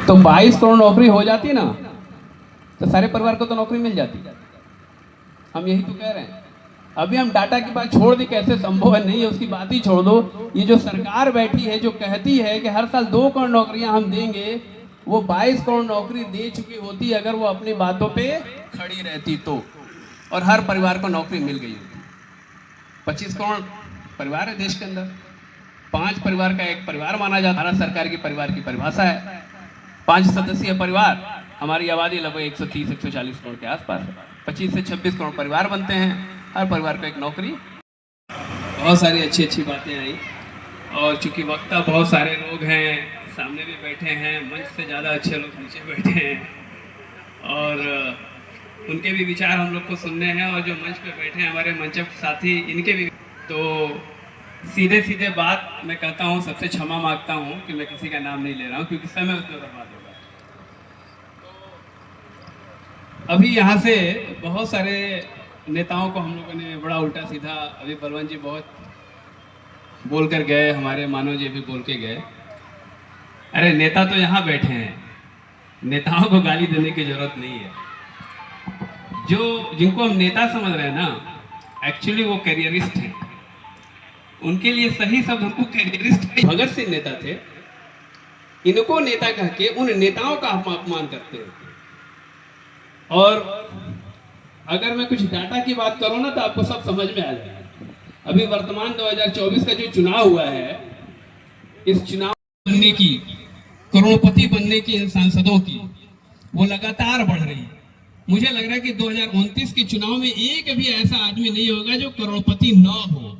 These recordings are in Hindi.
तो 22 करोड़ नौकरी हो जाती ना तो सारे परिवार को तो नौकरी मिल जाती। हम यही तो कह रहे हैं। अभी हम डाटा की बात छोड़ दी, कैसे संभव है, नहीं है उसकी बात ही छोड़ दो। ये जो सरकार बैठी है जो कहती है कि हर साल 2 करोड़ नौकरियां हम देंगे, वो 22 करोड़ नौकरी दे चुकी होती अगर वो अपनी बातों पे खड़ी रहती तो, और हर परिवार को नौकरी मिल गई होती। 25 करोड़ परिवार है देश के अंदर, 5 परिवार का एक परिवार माना जाता है। भारत सरकार की परिवार की परिभाषा है 5 सदस्यीय परिवार। हमारी आबादी लगभग 130-140 करोड़ के आसपास है। 25 से 26 करोड़ परिवार बनते हैं, हर परिवार को एक नौकरी। बहुत सारी अच्छी अच्छी बातें आई, और चूंकि वक्ता बहुत सारे लोग हैं, सामने भी बैठे हैं, मंच से ज़्यादा अच्छे लोग नीचे बैठे हैं, और उनके भी विचार हम लोग को सुनने हैं, और जो मंच पे बैठे हैं हमारे मंच साथी, इनके भी। तो सीधे सीधे बात मैं कहता हूँ, सबसे क्षमा मांगता हूँ कि मैं किसी का नाम नहीं ले रहा हूँ क्योंकि समय उसमें बर्बाद होगा। अभी यहाँ से बहुत सारे नेताओं को हम लोगों ने बड़ा उल्टा सीधा, अभी बलवंत जी बहुत बोल कर गए, हमारे मानव जी भी बोल के गए। अरे नेता तो यहाँ बैठे हैं, नेताओं को गाली देने की जरूरत नहीं है। जो जिनको हम नेता समझ रहे हैं ना, एक्चुअली वो कैरियरिस्ट हैं। उनके लिए सही शब्द हमको कैरियरिस्ट। भगत सिंह नेता थे, इनको नेता कह के उन नेताओं का हम अपमान करते हैं। और अगर मैं कुछ डाटा की बात करूं ना तो आपको सब समझ में आ जाएगा। अभी वर्तमान 2024 का जो चुनाव हुआ है, इस चुनाव बनने की, करोड़पति बनने की इन सांसदों की, वो लगातार बढ़ रही है। मुझे लग रहा है कि 2029 के चुनाव में एक भी ऐसा आदमी नहीं होगा जो करोड़पति न हो।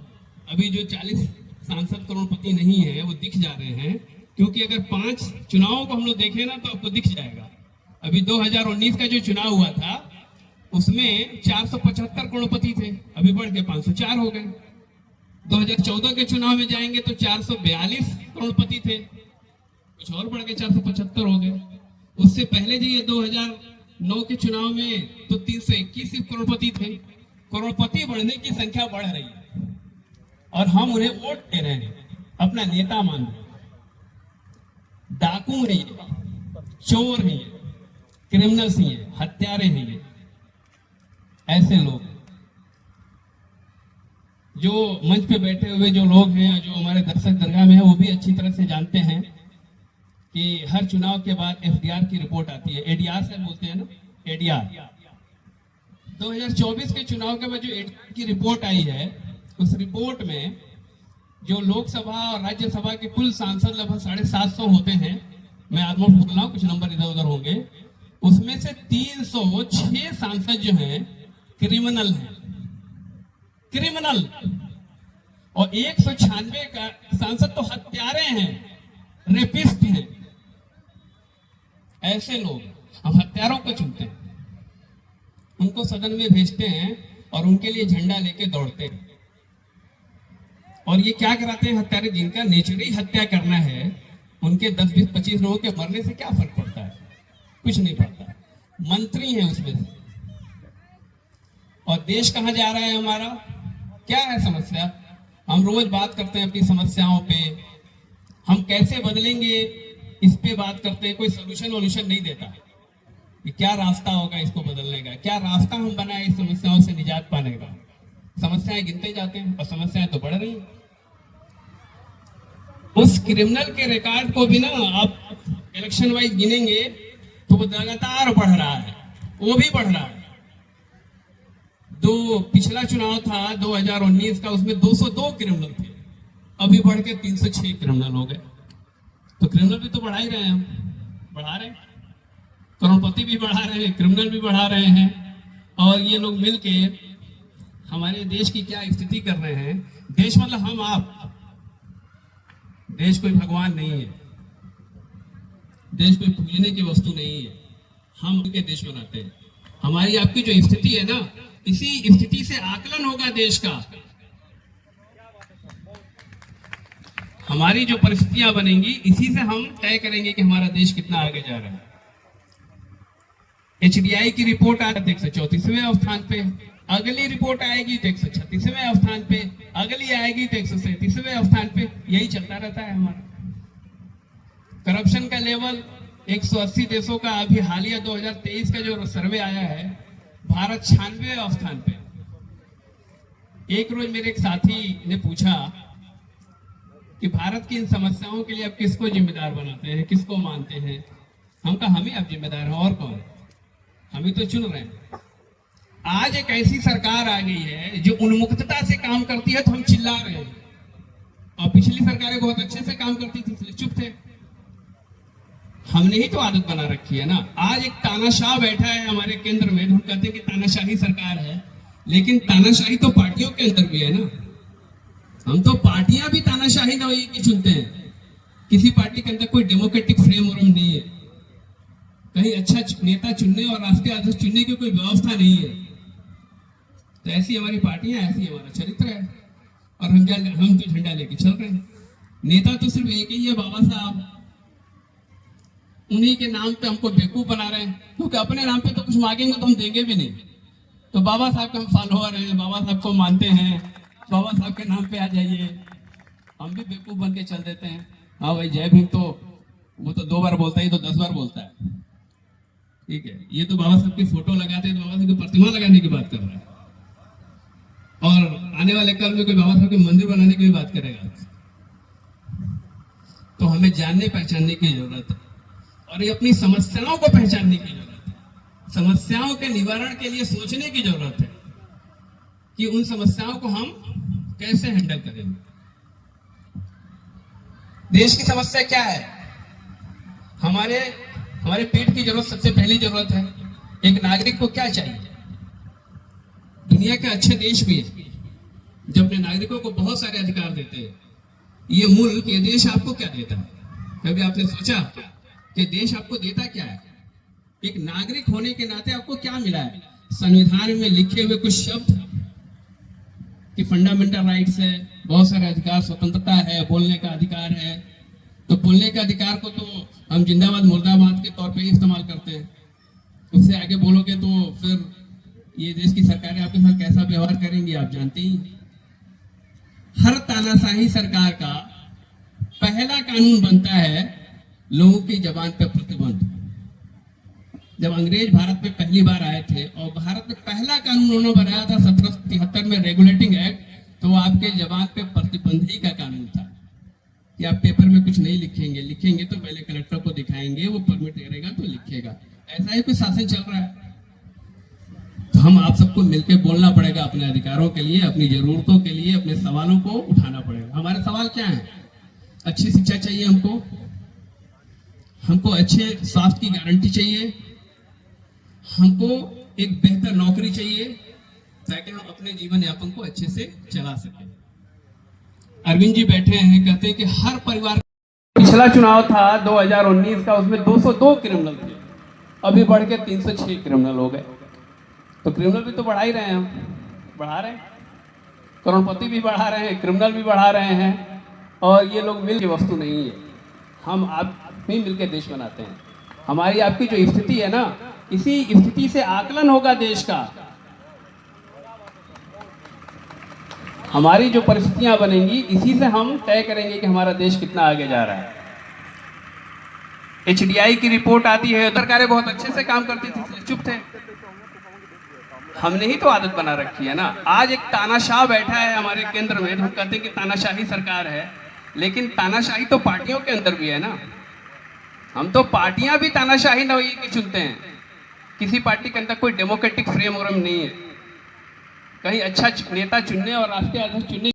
अभी जो 40 सांसद करोड़पति नहीं है वो दिख जा रहे हैं, क्योंकि अगर 5 चुनावों को हम लोग देखें ना तो आपको दिख जाएगा। अभी 2019 का जो चुनाव हुआ था उसमें 475 करोड़पति थे, अभी बढ़ के 504 हो गए। 2014 के चुनाव में जाएंगे तो 442 करोड़पति थे, कुछ और बढ़ के 475 हो गए। उससे पहले जी ये 2009 के चुनाव में तो 321 करोड़पति थे। करोड़पति बढ़ने की संख्या बढ़ रही है, और हम उन्हें वोट दे रहे हैं, अपना नेता मान रहे हैं। डाकू नहीं है, चोर नहीं है, क्रिमिनल्स नहीं है, हत्यारे नहीं है। ऐसे लोग जो मंच पे बैठे हुए जो लोग हैं, जो हमारे दर्शक दरगाह में हैं, वो भी अच्छी तरह से जानते हैं कि हर चुनाव के बाद एफडीआर की रिपोर्ट आती है। एडीआर से बोलते हैं ना, एडीआर। 2024 के चुनाव के बाद जो एडीआर की रिपोर्ट आई है, उस रिपोर्ट में जो लोकसभा और राज्यसभा के कुल सांसद लगभग 750 होते हैं, मैं आदमोट बोल रहा हूँ, कुछ नंबर इधर उधर होंगे, उसमें से 306 सांसद जो हैं क्रिमिनल हैं, क्रिमिनल। और 196 का सांसद तो हत्यारे हैं, रेपिस्ट हैं। ऐसे लोग हम हत्यारों को चुनते हैं, उनको सदन में भेजते हैं और उनके लिए झंडा लेके दौड़ते हैं। और ये क्या कराते हैं हत्यारे, जिनका नेचर ही हत्या करना है, उनके 10, 20, 25 लोगों के मरने से क्या फर्क पड़ता है? कुछ नहीं पड़ता। मंत्री हैं उसमें से। और देश कहां जा रहा है हमारा? क्या है समस्या? हम रोज बात करते हैं अपनी समस्याओं पे, हम कैसे बदलेंगे इस पे बात करते हैं, कोई सोल्यूशन नहीं देता कि क्या रास्ता होगा इसको बदलने का, क्या रास्ता हम बनाए इस समस्याओं से निजात पाने का। समस्याएं गिनते जाते हैं और समस्याएं तो बढ़ रही। उस क्रिमिनल के रिकॉर्ड को भी ना आप इलेक्शन वाइज गिनेंगे तो वो लगातार बढ़ रहा है, वो भी बढ़ रहा है। जो पिछला चुनाव था 2019 का, उसमें 202 क्रिमिनल थे, अभी बढ़ के 306 क्रिमिनल हो गए। तो क्रिमिनल भी तो बढ़ा ही रहे हैं, हम बढ़ा रहे हैं, करोड़पति भी बढ़ा रहे हैं, क्रिमिनल भी बढ़ा रहे हैं। और ये लोग मिलके हमारे देश की क्या स्थिति कर रहे हैं। देश मतलब हम आप, देश कोई भगवान नहीं है, देश कोई पूजने की वस्तु नहीं है, हम उनके देश बनाते हैं। हमारी आपकी जो स्थिति है ना, इसी स्थिति से आकलन होगा देश का। हमारी जो परिस्थितियां बनेंगी, इसी से हम तय करेंगे कि हमारा देश कितना आगे जा रहा है। एचडीआई की रिपोर्ट आ रही है 134वें स्थान पे, अगली रिपोर्ट आएगी तो 136वें स्थान पे, अगली आएगी तो 137वें स्थान पे। यही चलता रहता है हमारा। करप्शन का लेवल 180 देशों का अभी हालिया 2023 का जो सर्वे आया है, भारत 96वें स्थान पे। एक रोज मेरे एक साथी ने पूछा कि भारत की इन समस्याओं के लिए आप किसको जिम्मेदार बनाते हैं, किसको मानते हैं? हम कहा हम ही आप जिम्मेदार हैं, और कौन? हम ही तो चुन रहे हैं। आज एक ऐसी सरकार आ गई है जो उन्मुक्तता से काम करती है, तो हम चिल्ला रहे हैं, और पिछली सरकारें बहुत अच्छे से काम करती थी इसलिए चुप थे। हमने ही तो आदत बना रखी है ना। आज एक तानाशाह बैठा है हमारे केंद्र में, हम कहते हैं कि तानाशाही सरकार है, लेकिन तानाशाही तो पार्टियों के अंदर भी है ना। हम तो पार्टियां भी तानाशाही ना की चुनते हैं। किसी पार्टी के अंदर कोई डेमोक्रेटिक फ्रेमवर्क नहीं है, कहीं अच्छा नेता चुनने और राष्ट्रीय अध्यक्ष चुनने की कोई व्यवस्था नहीं है। तो ऐसी हमारी पार्टियां, ऐसी हमारा चरित्र है, और हम तो झंडा लेके चल रहे हैं। नेता तो सिर्फ एक ही है, बाबा साहब। उन्हीं के नाम पे हमको बेवकूफ बना रहे हैं, क्योंकि अपने नाम पे तो कुछ मांगेंगे तो हम देंगे भी नहीं। तो बाबा साहब के हम फॉलोअर हैं, बाबा साहब को मानते हैं, बाबा साहब के नाम पे आ जाइए, हम भी बेवकूफ बन के चल देते हैं। हाँ भाई, जय भीम तो वो तो 2 बार बोलता है, तो 10 बार बोलता है, ठीक है। ये तो बाबा साहब की फोटो लगाते हैं, तो बाबा साहब की प्रतिमा लगाने की बात कर रहा है, और आने वाले कल में कोई बाबा साहब के मंदिर बनाने की भी बात करेगा। तो हमें जानने पहचानने की जरूरत है, और ये अपनी समस्याओं को पहचानने की जरूरत है। समस्याओं के निवारण के लिए सोचने की जरूरत है कि उन समस्याओं को हम कैसे हैंडल करेंगे। देश की समस्या क्या है? हमारे पेट की जरूरत, सबसे पहली जरूरत है। एक नागरिक को क्या चाहिए? दुनिया के अच्छे देश भी जब अपने नागरिकों को बहुत सारे अधिकार देते हैं, ये मुल्क, ये देश आपको क्या देता है? कभी आपने सोचा कि देश आपको देता क्या है? एक नागरिक होने के नाते आपको क्या मिला है? संविधान में लिखे हुए कुछ शब्द कि फंडामेंटल राइट्स है, बहुत सारे अधिकार, स्वतंत्रता है, बोलने का अधिकार है। तो बोलने के अधिकार को तो हम जिंदाबाद मुर्दाबाद के तौर पे ही इस्तेमाल करते हैं। उससे आगे बोलोगे तो फिर ये देश की सरकारें आपके साथ कैसा व्यवहार करेंगी आप जानते ही। हर तानाशाही सरकार का पहला कानून बनता है लोगों की जबान पर प्रतिबंध। जब अंग्रेज भारत में पहली बार आए थे और भारत में पहला कानून उन्होंने बनाया था 1773 में, रेगुलेटिंग एक्ट, तो वो आपके जबान पे प्रतिबंध ही का कानून था कि आप पेपर में कुछ नहीं लिखेंगे तो पहले कलेक्टर को दिखाएंगे, वो परमिट करेगा तो लिखेगा। ऐसा ही कुछ शासन चल रहा है। तो हम आप सबको मिलकर बोलना पड़ेगा अपने अधिकारों के लिए, अपनी जरूरतों के लिए, अपने सवालों को उठाना पड़ेगा। हमारे सवाल क्या है? अच्छी शिक्षा चाहिए हमको अच्छे स्वास्थ्य की गारंटी चाहिए, हमको एक बेहतर नौकरी चाहिए ताकि हम अपने जीवन यापन को अच्छे से चला सकें। अरविंद जी बैठे हैं, कहते हैं कि हर परिवार, पिछला चुनाव था 2019 का, उसमें 202 क्रिमिनल थे, अभी बढ़ के 306 क्रिमिनल हो गए। तो क्रिमिनल भी तो बढ़ा ही रहे हैं, हम बढ़ा रहे हैं, करोड़पति भी बढ़ा रहे हैं, क्रिमिनल भी बढ़ा रहे हैं, और ये लोग मिल के वस्तु नहीं है, हम आप ही मिलकर देश बनाते हैं। हमारी आपकी जो स्थिति है ना, इसी स्थिति से आकलन होगा देश का। हमारी जो परिस्थितियां बनेंगी, इसी से हम तय करेंगे कि हमारा देश कितना आगे जा रहा है। HDI की रिपोर्ट आती है, सरकारें बहुत अच्छे से काम करती थी इसलिए चुप थे। हमने ही तो आदत बना रखी है ना। आज एक तानाशाह बैठा है हमारे केंद्र में, हम कहते हैं कि तानाशाही सरकार है, लेकिन तानाशाही तो पार्टियों के अंदर भी है ना। हम तो पार्टियां भी तानाशाही ना की चुनते हैं। किसी पार्टी के अंदर कोई डेमोक्रेटिक फ्रेमवर्क नहीं है, कहीं अच्छा नेता चुनने और राष्ट्रीय अध्यक्ष चुनने